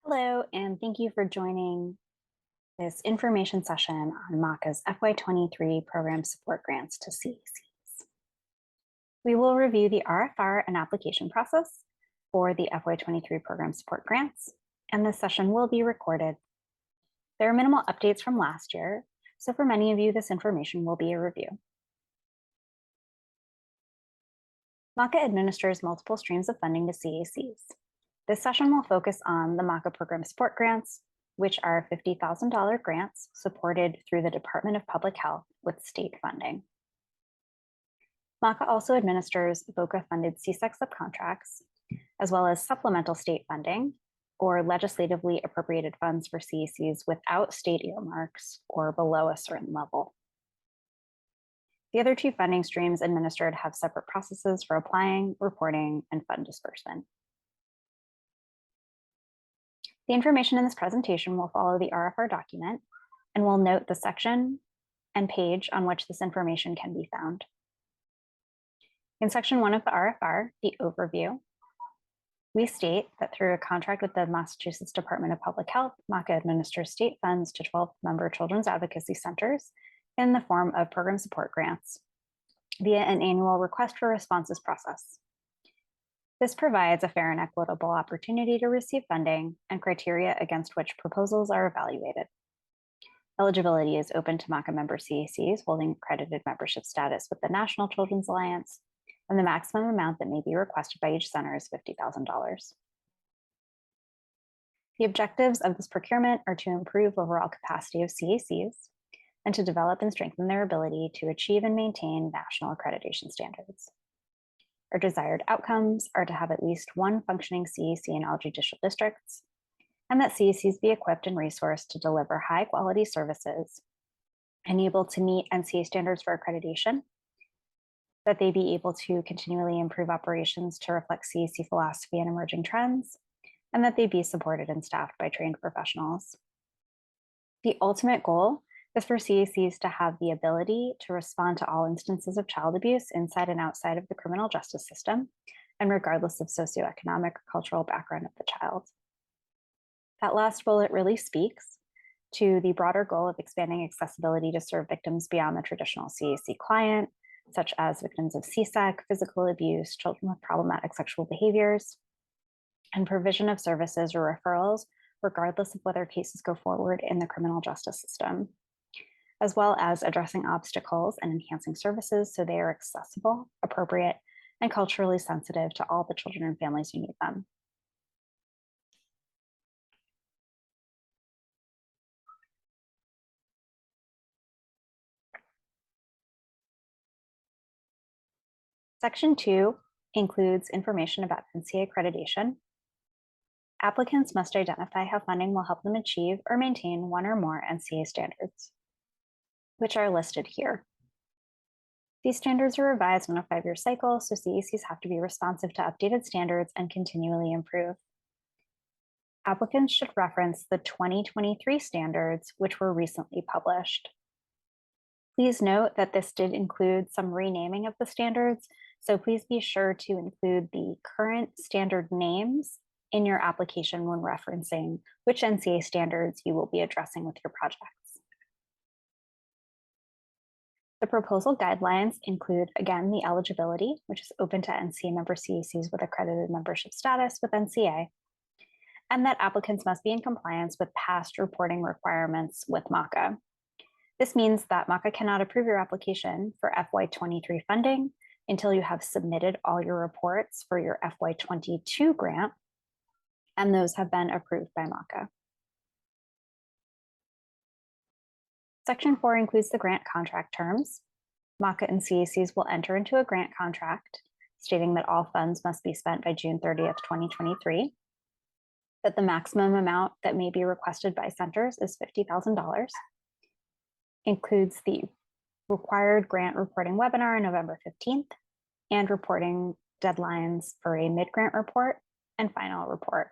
Hello, and thank you for joining this information session on MACA's FY23 program support grants to CACs. We will review the RFR and application process for the FY23 program support grants, and this session will be recorded. There are minimal updates from last year, so for many of you, this information will be a review. MACA administers multiple streams of funding to CACs. This session will focus on the MACA program support grants, which are $50,000 grants supported through the Department of Public Health with state funding. MACA also administers VOCA-funded CSEC subcontracts, as well as supplemental state funding or legislatively appropriated funds for CACs without state earmarks or below a certain level. The other two funding streams administered have separate processes for applying, reporting, and fund disbursement. The information in this presentation will follow the RFR document and will note the section and page on which this information can be found. In section 1 of the RFR, the overview, we state that through a contract with the Massachusetts Department of Public Health, MACA administers state funds to 12 member children's advocacy centers in the form of program support grants via an annual request for responses process. This provides a fair and equitable opportunity to receive funding and criteria against which proposals are evaluated. Eligibility is open to MACA member CACs holding accredited membership status with the National Children's Alliance, and the maximum amount that may be requested by each center is $50,000. The objectives of this procurement are to improve overall capacity of CACs and to develop and strengthen their ability to achieve and maintain national accreditation standards. Our desired outcomes are to have at least one functioning CAC in all judicial districts, and that CACs be equipped and resourced to deliver high quality services and able to meet NCA standards for accreditation, that they be able to continually improve operations to reflect CAC philosophy and emerging trends, and that they be supported and staffed by trained professionals. The ultimate goal is for CACs to have the ability to respond to all instances of child abuse inside and outside of the criminal justice system, and regardless of socioeconomic or cultural background of the child. That last bullet really speaks to the broader goal of expanding accessibility to serve victims beyond the traditional CAC client, such as victims of CSEC, physical abuse, children with problematic sexual behaviors, and provision of services or referrals, regardless of whether cases go forward in the criminal justice system, as well as addressing obstacles and enhancing services so they are accessible, appropriate, and culturally sensitive to all the children and families who need them. Section 2 includes information about NCA accreditation. Applicants must identify how funding will help them achieve or maintain one or more NCA standards, which are listed here. These standards are revised on a 5-year cycle, so CACs have to be responsive to updated standards and continually improve. Applicants should reference the 2023 standards, which were recently published. Please note that this did include some renaming of the standards, so please be sure to include the current standard names in your application when referencing which NCA standards you will be addressing with your projects. The proposal guidelines include, again, the eligibility, which is open to NCA member CACs with accredited membership status with NCA, and that applicants must be in compliance with past reporting requirements with MACA. This means that MACA cannot approve your application for FY23 funding until you have submitted all your reports for your FY22 grant, and those have been approved by MACA. Section 4 includes the grant contract terms. MACA and CACs will enter into a grant contract stating that all funds must be spent by June 30th, 2023, that the maximum amount that may be requested by centers is $50,000, includes the required grant reporting webinar on November 15th, and reporting deadlines for a mid-grant report and final report,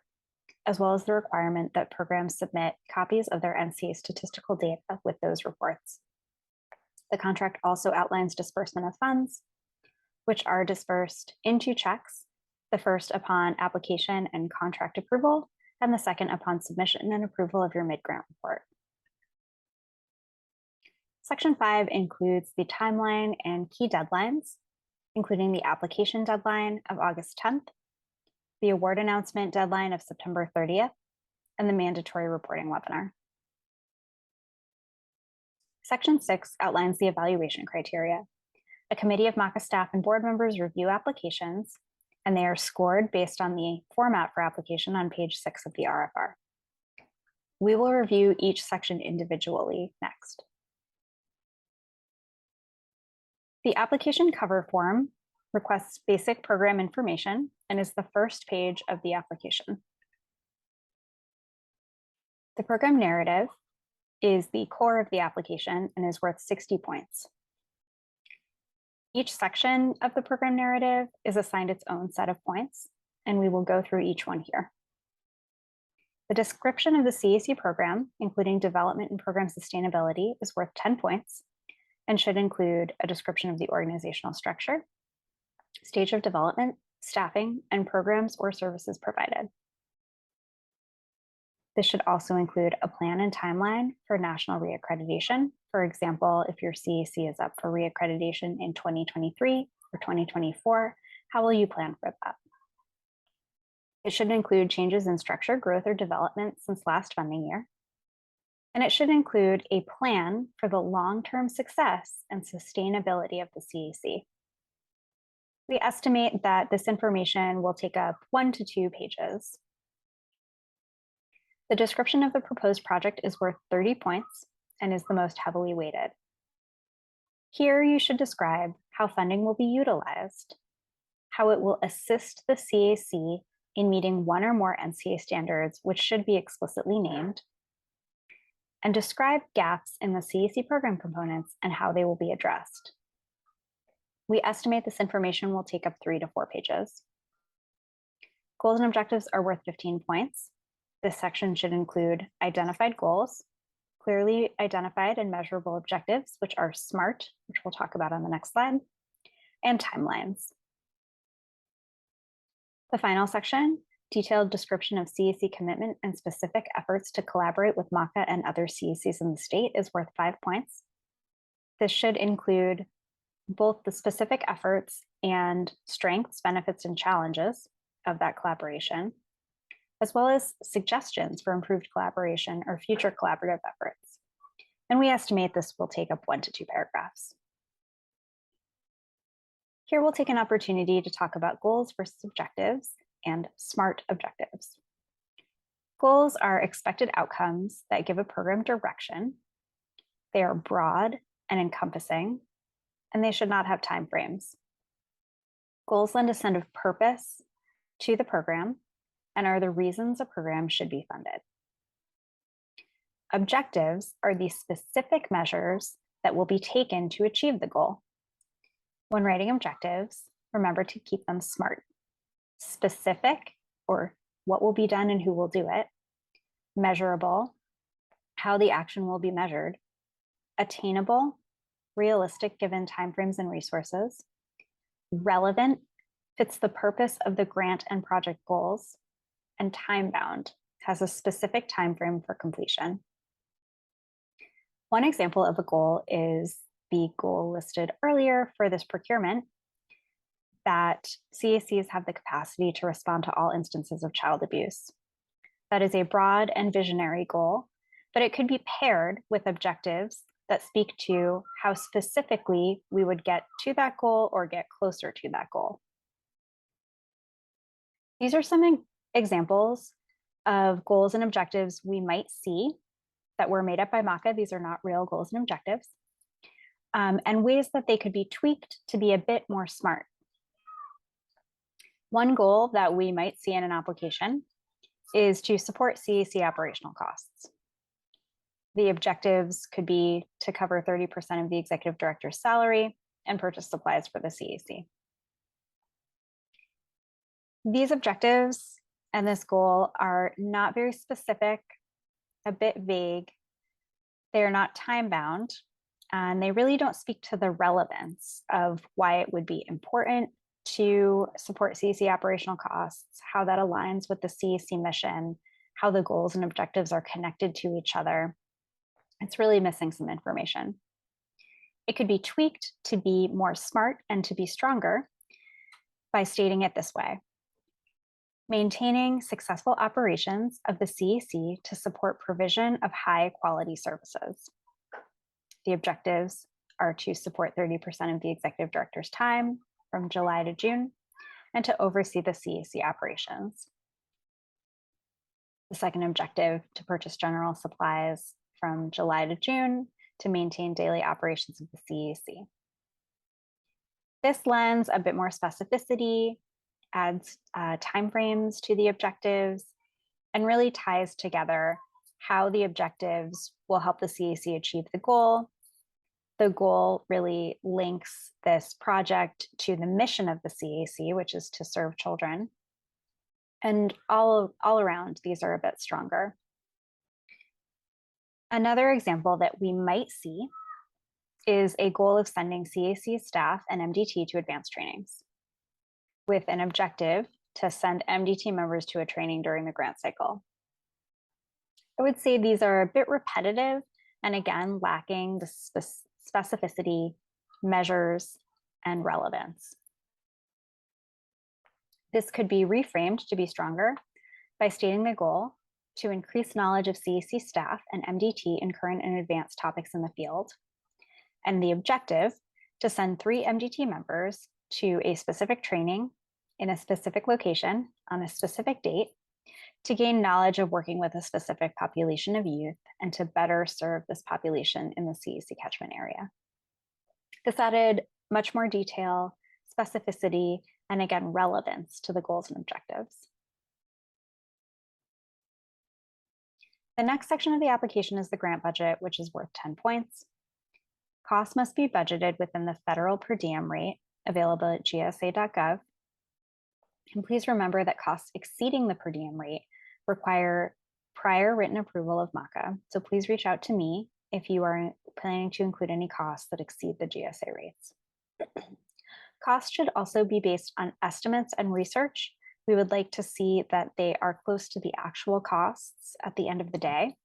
as well as the requirement that programs submit copies of their NCA statistical data with those reports. The contract also outlines disbursement of funds, which are dispersed in 2 checks, the first upon application and contract approval, and the second upon submission and approval of your mid-grant report. Section 5 includes the timeline and key deadlines, including the application deadline of August 10th, the award announcement deadline of September 30th, and the mandatory reporting webinar. Section 6 outlines the evaluation criteria. A committee of MACA staff and board members review applications, and they are scored based on the format for application on page 6 of the RFR. We will review each section individually next. The application cover form requests basic program information and is the first page of the application. The program narrative is the core of the application and is worth 60 points. Each section of the program narrative is assigned its own set of points, and we will go through each one here. The description of the CAC program, including development and program sustainability, is worth 10 points and should include a description of the organizational structure, stage of development, staffing, and programs or services provided. This should also include a plan and timeline for national reaccreditation. For example, if your CAC is up for reaccreditation in 2023 or 2024, how will you plan for that? It should include changes in structure, growth, or development since last funding year. And it should include a plan for the long-term success and sustainability of the CAC. We estimate that this information will take up 1 to 2 pages. The description of the proposed project is worth 30 points and is the most heavily weighted. Here you should describe how funding will be utilized, how it will assist the CAC in meeting one or more NCA standards, which should be explicitly named, and describe gaps in the CAC program components and how they will be addressed. We estimate this information will take up 3 to 4 pages. Goals and objectives are worth 15 points. This section should include identified goals, clearly identified and measurable objectives, which are SMART, which we'll talk about on the next slide, and timelines. The final section, detailed description of CAC commitment and specific efforts to collaborate with MACA and other CACs in the state, is worth 5 points. This should include both the specific efforts and strengths, benefits, and challenges of that collaboration, as well as suggestions for improved collaboration or future collaborative efforts. And we estimate this will take up 1 to 2 paragraphs. Here we'll take an opportunity to talk about goals versus objectives and SMART objectives. Goals are expected outcomes that give a program direction. They are broad and encompassing, and they should not have time frames. Goals lend a sense of purpose to the program and are the reasons a program should be funded. Objectives are the specific measures that will be taken to achieve the goal. When writing objectives, remember to keep them SMART. Specific, or what will be done and who will do it. Measurable, how the action will be measured. Attainable, realistic given timeframes and resources. Relevant, fits the purpose of the grant and project goals. And time-bound, has a specific timeframe for completion. One example of a goal is the goal listed earlier for this procurement, that CACs have the capacity to respond to all instances of child abuse. That is a broad and visionary goal, but it could be paired with objectives that speak to how specifically we would get to that goal or get closer to that goal. These are some examples of goals and objectives we might see that were made up by MACA. These are not real goals and objectives, and ways that they could be tweaked to be a bit more SMART. One goal that we might see in an application is to support CAC operational costs. The objectives could be to cover 30% of the executive director's salary and purchase supplies for the CAC. These objectives and this goal are not very specific, a bit vague. They are not time-bound, and they really don't speak to the relevance of why it would be important to support CAC operational costs, how that aligns with the CAC mission, how the goals and objectives are connected to each other, it's really missing some information. It could be tweaked to be more smart and to be stronger by stating it this way: maintaining successful operations of the CAC to support provision of high quality services. The objectives are to support 30% of the executive director's time from July to June and to oversee the CAC operations. The second objective, to purchase general supplies from July to June to maintain daily operations of the CAC. This lends a bit more specificity, adds timeframes to the objectives, and really ties together how the objectives will help the CAC achieve the goal. The goal really links this project to the mission of the CAC, which is to serve children. And all around, these are a bit stronger. Another example that we might see is a goal of sending CAC staff and MDT to advanced trainings, with an objective to send MDT members to a training during the grant cycle. I would say these are a bit repetitive and again, lacking the specificity, measures, and relevance. This could be reframed to be stronger by stating the goal to increase knowledge of CAC staff and MDT in current and advanced topics in the field, and the objective to send 3 MDT members to a specific training in a specific location on a specific date to gain knowledge of working with a specific population of youth and to better serve this population in the CAC catchment area. This added much more detail, specificity, and again, relevance to the goals and objectives. The next section of the application is the grant budget, which is worth 10 points. Costs must be budgeted within the federal per diem rate available at gsa.gov. And please remember that costs exceeding the per diem rate require prior written approval of MACA. So please reach out to me if you are planning to include any costs that exceed the GSA rates. Costs should also be based on estimates and research. We would like to see that they are close to the actual costs at the end of the day.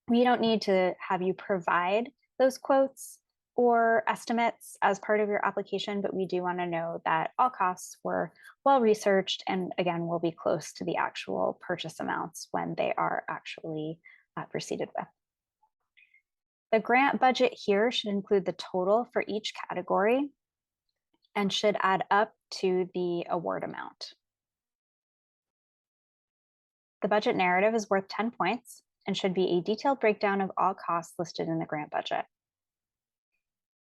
We don't need to have you provide those quotes or estimates as part of your application, but we do want to know that all costs were well researched and again, will be close to the actual purchase amounts when they are actually proceeded with. The grant budget here should include the total for each category and should add up to the award amount. The budget narrative is worth 10 points and should be a detailed breakdown of all costs listed in the grant budget.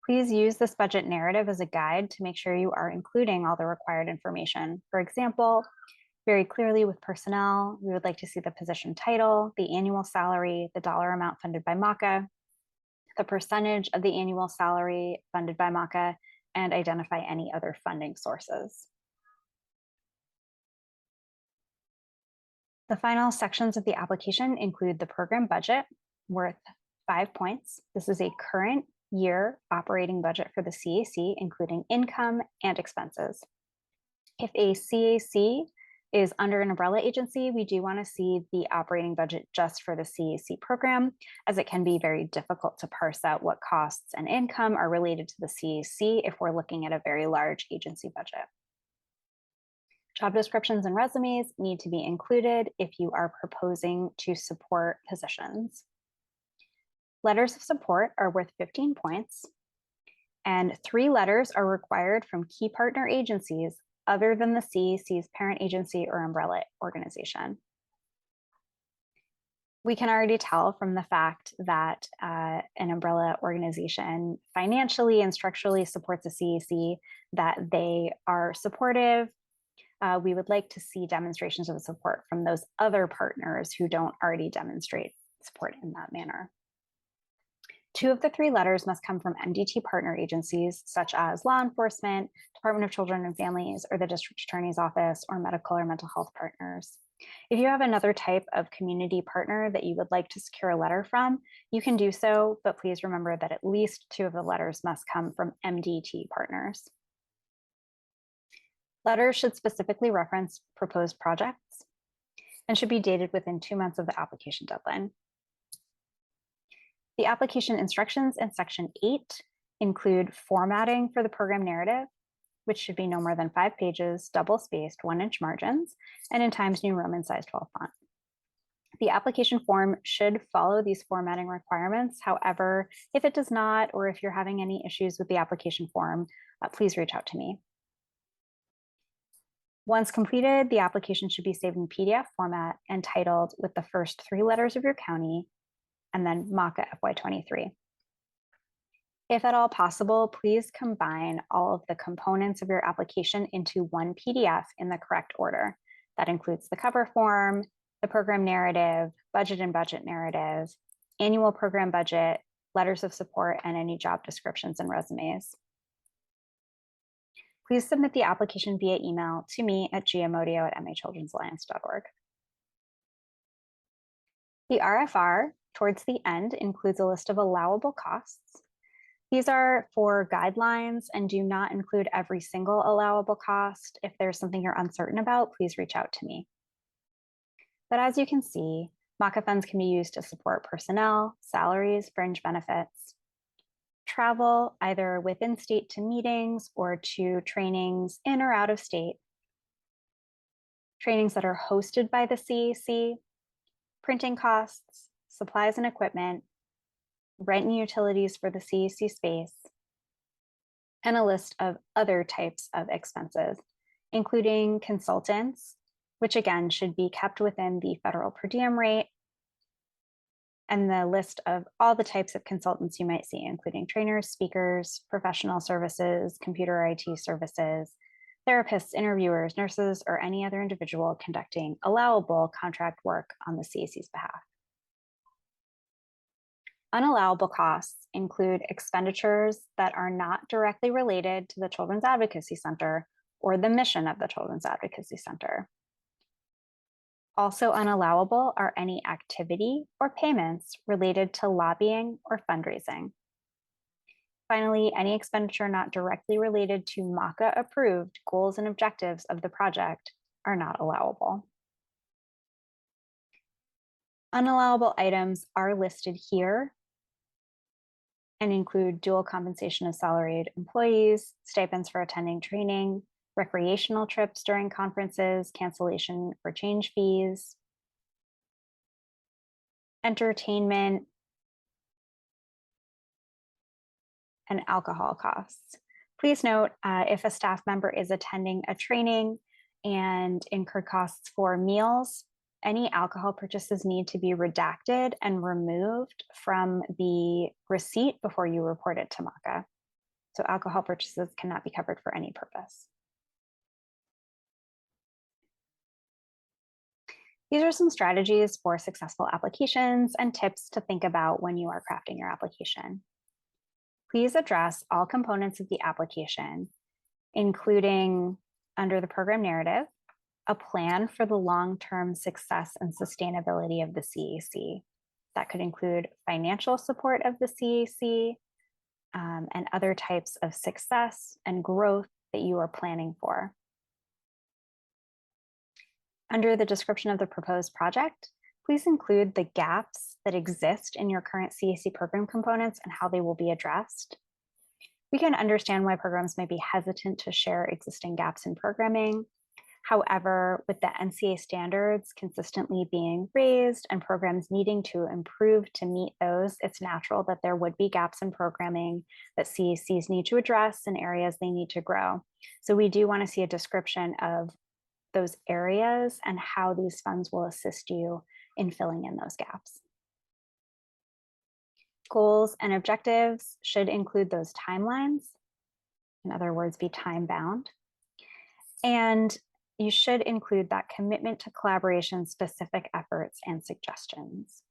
Please use this budget narrative as a guide to make sure you are including all the required information. For example, very clearly with personnel, we would like to see the position title, the annual salary, the dollar amount funded by MACA, the percentage of the annual salary funded by MACA, and identify any other funding sources. The final sections of the application include the program budget worth 5 points. This is a current year operating budget for the CAC, including income and expenses. If a CAC is under an umbrella agency, we do want to see the operating budget just for the CAC program, as it can be very difficult to parse out what costs and income are related to the CAC if we're looking at a very large agency budget. Job descriptions and resumes need to be included if you are proposing to support positions. Letters of support are worth 15 points, and 3 letters are required from key partner agencies other than the CAC's parent agency or umbrella organization. We can already tell from the fact that an umbrella organization financially and structurally supports a CAC that they are supportive. We would like to see demonstrations of support from those other partners who don't already demonstrate support in that manner. 2 of the 3 letters must come from MDT partner agencies, such as law enforcement, Department of Children and Families, or the District Attorney's Office, or medical or mental health partners. If you have another type of community partner that you would like to secure a letter from, you can do so, but please remember that at least 2 of the letters must come from MDT partners. Letters should specifically reference proposed projects, and should be dated within 2 months of the application deadline. The application instructions in Section 8 include formatting for the program narrative, which should be no more than 5 pages, double-spaced, 1-inch margins, and in Times New Roman size 12 font. The application form should follow these formatting requirements. However, if it does not, or if you're having any issues with the application form, please reach out to me. Once completed, the application should be saved in PDF format and titled with the first 3 letters of your county, and then MACA FY23. If at all possible, please combine all of the components of your application into one PDF in the correct order. That includes the cover form, the program narrative, budget and budget narrative, annual program budget, letters of support, and any job descriptions and resumes. Please submit the application via email to me at giamodio@machildren'salliance.org. The RFR towards the end includes a list of allowable costs. These are for guidelines and do not include every single allowable cost. If there's something you're uncertain about, please reach out to me. But as you can see, MACA funds can be used to support personnel, salaries, fringe benefits, travel either within state to meetings or to trainings in or out of state, trainings that are hosted by the CAC, printing costs, supplies and equipment, rent and utilities for the CAC space, and a list of other types of expenses, including consultants, which again should be kept within the federal per diem rate, and the list of all the types of consultants you might see, including trainers, speakers, professional services, computer IT services, therapists, interviewers, nurses, or any other individual conducting allowable contract work on the CAC's behalf. Unallowable costs include expenditures that are not directly related to the Children's Advocacy Center or the mission of the Children's Advocacy Center. Also unallowable are any activity or payments related to lobbying or fundraising. Finally, any expenditure not directly related to MACA-approved goals and objectives of the project are not allowable. Unallowable items are listed here and include dual compensation of salaried employees, stipends for attending training, recreational trips during conferences, cancellation or change fees, entertainment, and alcohol costs. Please note, if a staff member is attending a training and incurred costs for meals, any alcohol purchases need to be redacted and removed from the receipt before you report it to MACA. So alcohol purchases cannot be covered for any purpose. These are some strategies for successful applications and tips to think about when you are crafting your application. Please address all components of the application, including under the program narrative, a plan for the long-term success and sustainability of the CAC. That could include financial support of the CAC and other types of success and growth that you are planning for. Under the description of the proposed project, please include the gaps that exist in your current CAC program components and how they will be addressed. We can understand why programs may be hesitant to share existing gaps in programming. However, with the NCA standards consistently being raised and programs needing to improve to meet those, it's natural that there would be gaps in programming that CACs need to address and areas they need to grow. So we do want to see a description of those areas and how these funds will assist you in filling in those gaps. Goals and objectives should include those timelines. In other words, be time bound. And you should include that commitment to collaboration, specific efforts, and suggestions.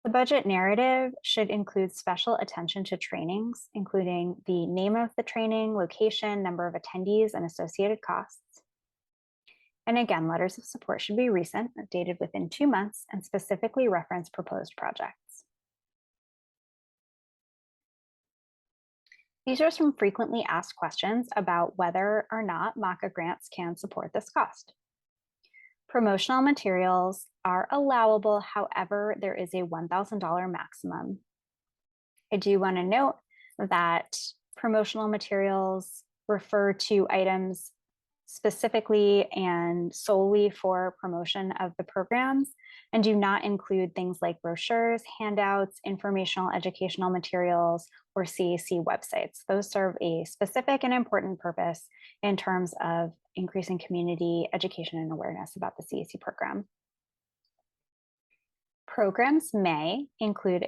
The budget narrative should include special attention to trainings, including the name of the training, location, number of attendees, and associated costs. And again, letters of support should be recent, dated within 2 months, and specifically reference proposed projects. These are some frequently asked questions about whether or not MACA grants can support this cost. Promotional materials are allowable, however, there is a $1,000 maximum. I do want to note that promotional materials refer to items specifically and solely for promotion of the programs and do not include things like brochures, handouts, informational educational materials, or CAC websites. Those serve a specific and important purpose in terms of increasing community education and awareness about the CAC program. Programs may include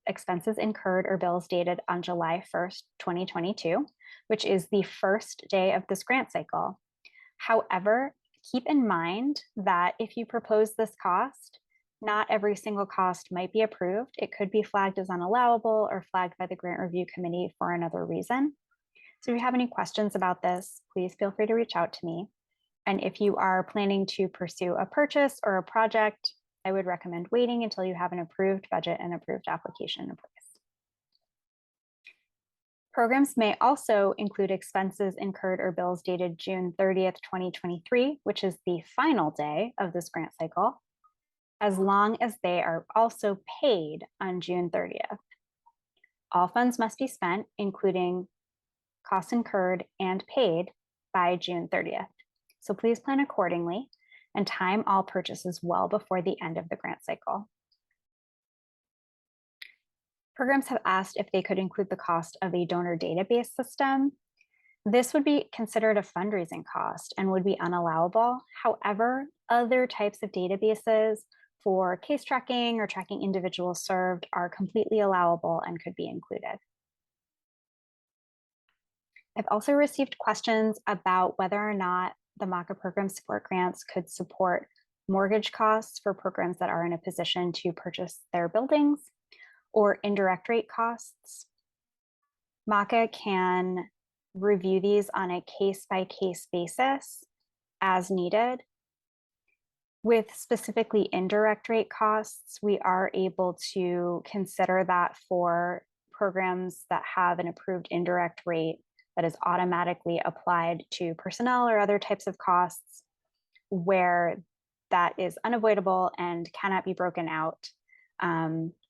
expenses incurred or bills dated on July 1st, 2022, which is the first day of this grant cycle. However, keep in mind that if you propose this cost, not every single cost might be approved. It could be flagged as unallowable or flagged by the grant review committee for another reason. So if you have any questions about this, please feel free to reach out to me. And if you are planning to pursue a purchase or a project, I would recommend waiting until you have an approved budget and approved application in place. Programs may also include expenses incurred or bills dated June 30th, 2023, which is the final day of this grant cycle, as long as they are also paid on June 30th. All funds must be spent, including costs incurred and paid, by June 30th. So please plan accordingly and time all purchases well before the end of the grant cycle. Programs have asked if they could include the cost of a donor database system. This would be considered a fundraising cost and would be unallowable. However, other types of databases for case tracking or tracking individuals served are completely allowable and could be included. I've also received questions about whether or not the MACA program support grants could support mortgage costs for programs that are in a position to purchase their buildings, or indirect rate costs. MACA can review these on a case-by-case basis as needed. With specifically indirect rate costs, we are able to consider that for programs that have an approved indirect rate that is automatically applied to personnel or other types of costs where that is unavoidable and cannot be broken out.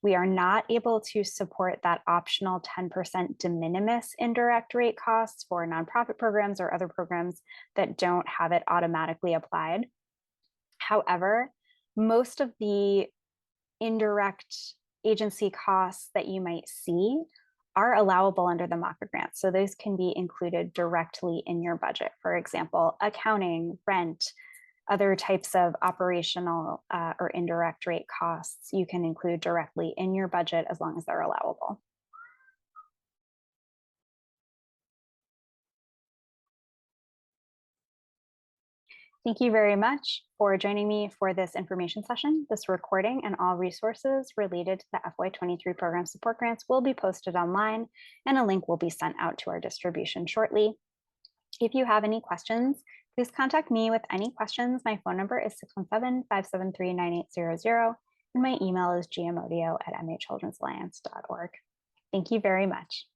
We are not able to support that optional 10% de minimis indirect rate costs for nonprofit programs or other programs that don't have it automatically applied. However, most of the indirect agency costs that you might see are allowable under the MACA grant. So those can be included directly in your budget. For example, accounting, rent, other types of operational or indirect rate costs you can include directly in your budget as long as they're allowable. Thank you very much for joining me for this information session. This recording and all resources related to the FY23 program support grants will be posted online, and a link will be sent out to our distribution shortly. If you have any questions, please contact me with any questions. My phone number is 617-573-9800, and my email is gmodio@machildren'salliance.org. Thank you very much.